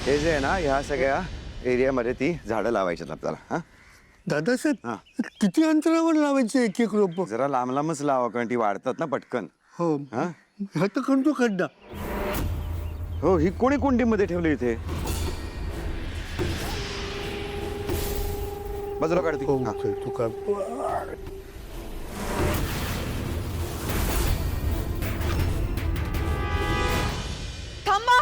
हे जे आहे ना ह्या सगळ्या एरियामध्ये ती झाडं लावायची आपल्याला. हा दादासाहेब किती अंतरावर लावायचे एक एक रोप? जरा लांब लांबच लावा कारण ती वाढतात ना पटकन. हो हा हा तर करतो खड्डा. हो ही कोणी कुंडीमध्ये ठेवली इथे? बाजूला काढते. हो हा. तू काय थांबा.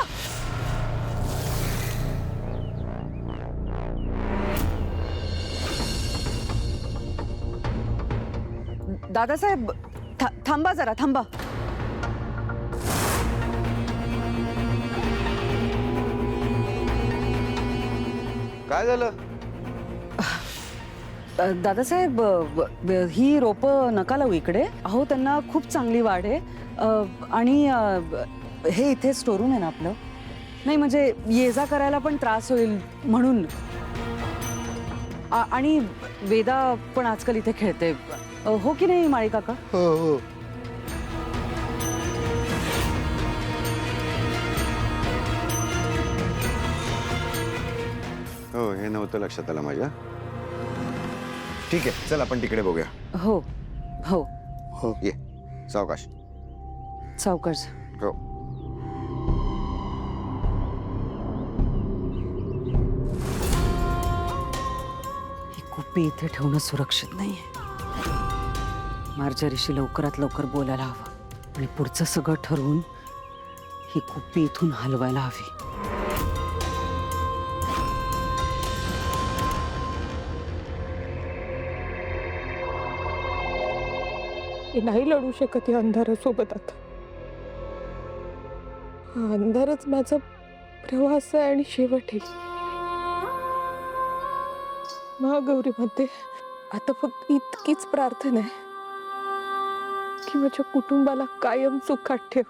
दादासाहेब थांबा जरा थांबा. काय झालं? दादासाहेब ही रोपं नका लावू इकडे. अहो त्यांना खूप चांगली वाढ आहे. आणि हे इथे स्टोरूम आहे ना आपलं. नाही म्हणजे ये जा करायला पण त्रास होईल म्हणून. आणि वेदा पण आजकाल इथे खेळते. हो की नाही माळी काका? हो हो हो हे नव्हतं लक्षात आलं माझ्या. ठीक आहे चल आपण तिकडे बघूया. हो हो हो ये सावकाश. सावकाश. हो ही कुप्पी इथे ठेवणं सुरक्षित नाहीये. मार्जरीशी लवकरात लवकर बोलायला हवं आणि पुढचं सगळं ठरवून ही कुप्पी इथून हलवायला हवी. मी नाही लढू शकत या अंधारासोबत आता. हा अंधारच माझा प्रवास आहे आणि शेवट आहे. महागौरीमध्ये आता फक्त इतकीच प्रार्थना आहे की माझ्या कुटुंबाला कायम सुखात ठेव.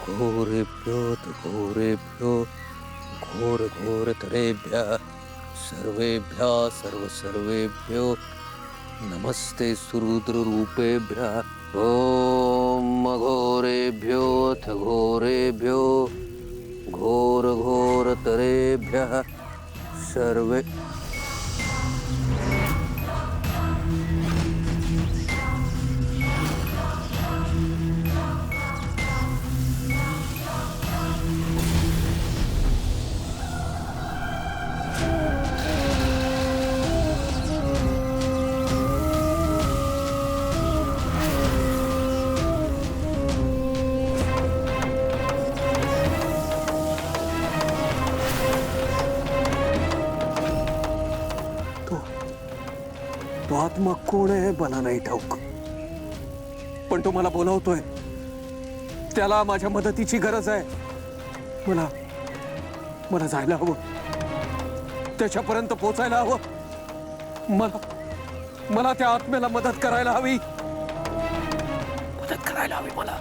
घोरेभ्यो घोरेभ्यो घोर घोरतरेभ्यः सर्वेभ्यः सर्वेभ्यो नमस्ते सुरुद्ररूपेभ्यः. ॐ घोरेभ्यो घोरेभ्यो घोर घोरतरेभ्यः सर्वे. तो आत्मा कोण आहे मला नाही ठाऊक, पण तो मला बोलावतोय. त्याला माझ्या मदतीची गरज आहे. मला मला जायला हवं, त्याच्यापर्यंत पोचायला हवं. मला त्या आत्म्याला मदत करायला हवी. मदत करायला हवी मला.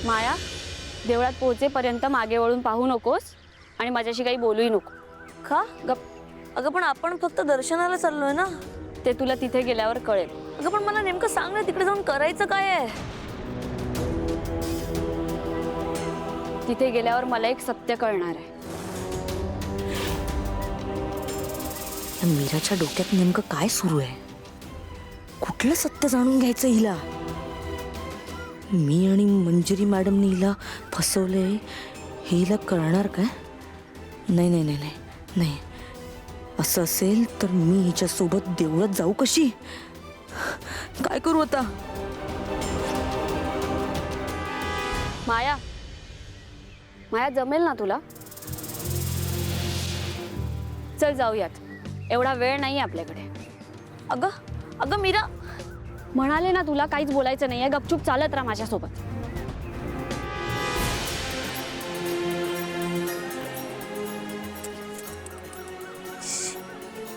माया, देवळात पोहोचेपर्यंत मागे वळून पाहू नकोस आणि माझ्याशी काही बोलूही नको. का अगं पण आपण फक्त दर्शनाला चाललोय ना. ते तुला तिथे गेल्यावर कळेल. अगं पण मला नेमकं सांग ना, तिकडे जाऊन करायचं काय आहे? तिथे गेल्यावर मला एक सत्य कळणार आहे. मीराच्या डोक्यात नेमकं काय सुरू आहे? कुठलं सत्य जाणून घ्यायचं हिला? मी आणि मंजिरी मॅडमने हिला फसवले हे हिला कळणार काय? नाही नाही नाही नाही नाही. असं असेल तर मी हिच्यासोबत देवळात जाऊ कशी? काय करू आता? माया, माया जमेल ना तुला? चल जाऊयात. एवढा वेळ नाही आपल्याकडे. अगं अगं मीरा, म्हणाले ना तुला काहीच बोलायचं नाहीये. गपचूप चालत राहा माझ्यासोबत.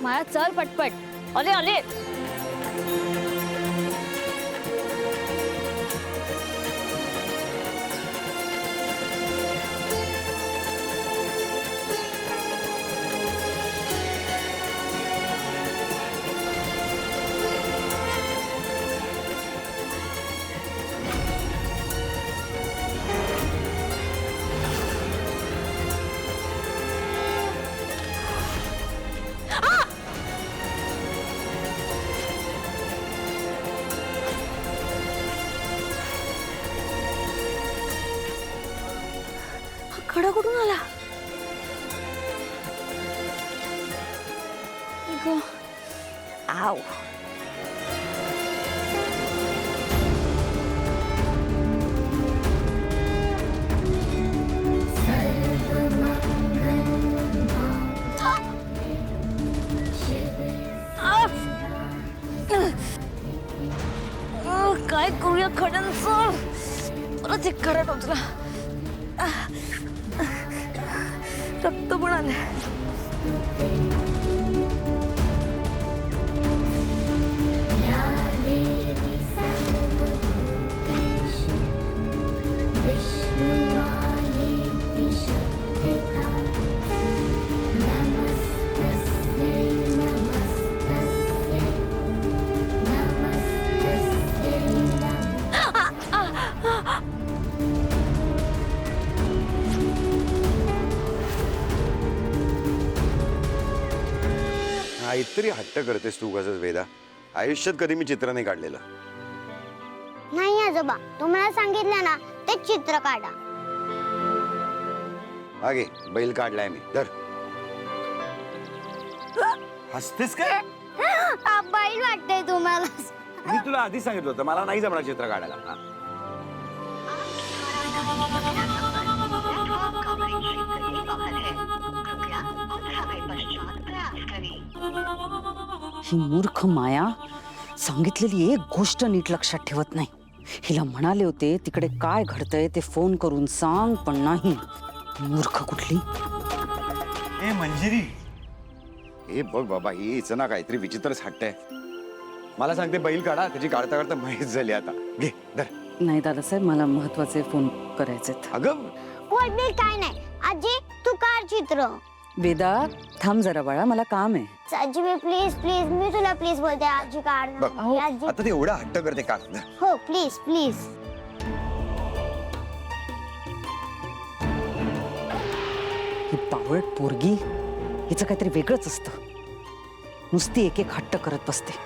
माया चल पटपट. आले आले. खडा कुठून आला? ग. आव. काय करूया खड्यांचं? परत एक खडा टोचला. रक्त पण आलंय. काहीतरी हट्ट करतेस तू उगाचच वेदा. आयुष्यात कधी मी चित्र नाही काढलेलं. नाही आजोबा, तुम्हाला सांगितलं ना ते चित्र काढा. आगे बैल काढलाय मी. धर. हसतेस काय? बैल वाटतंय तुम्हाला. मी तुला आधी सांगितलं होतं मला नाही जमणार चित्र काढायला. हा. ही मूर्ख माया सांगितलेली एक गोष्ट नीट लक्षात ठेवत नाही. हिला म्हणाले होते तिकडे काय घडतंय ते फोन करून सांग, पण नाही. मूर्ख कुठली. ए मंजिरी, हे बघ बाबा, हेच ना काहीतरी विचित्रच हट्ट आहे. मला सांगते बैल काढा, त्याची काढता काढता माहीत झाली. आता घे धर. नाही दादासाहेब, मला महत्वाचे फोन करायचेत. अगं कोणी काय नाही. आजी तू काढ चित्र. वेदा थांब जरा बाळा, मला काम आहे. आजी प्लीज प्लीज, मी तुला प्लीज बोलते. आजी काढ ना. बघ, आजी आता ते एवढा हट्ट करते का? धर. हो प्लीज प्लीज. ही बावळट पोरगी, हिचं काहीतरी वेगळंच असतं. नुसती एक एक हट्ट करत बसते.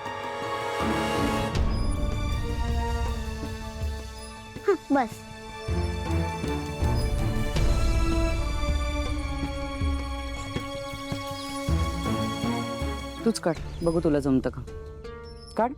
बस. तूच काढ, बघू तुला जमतं का. काढ.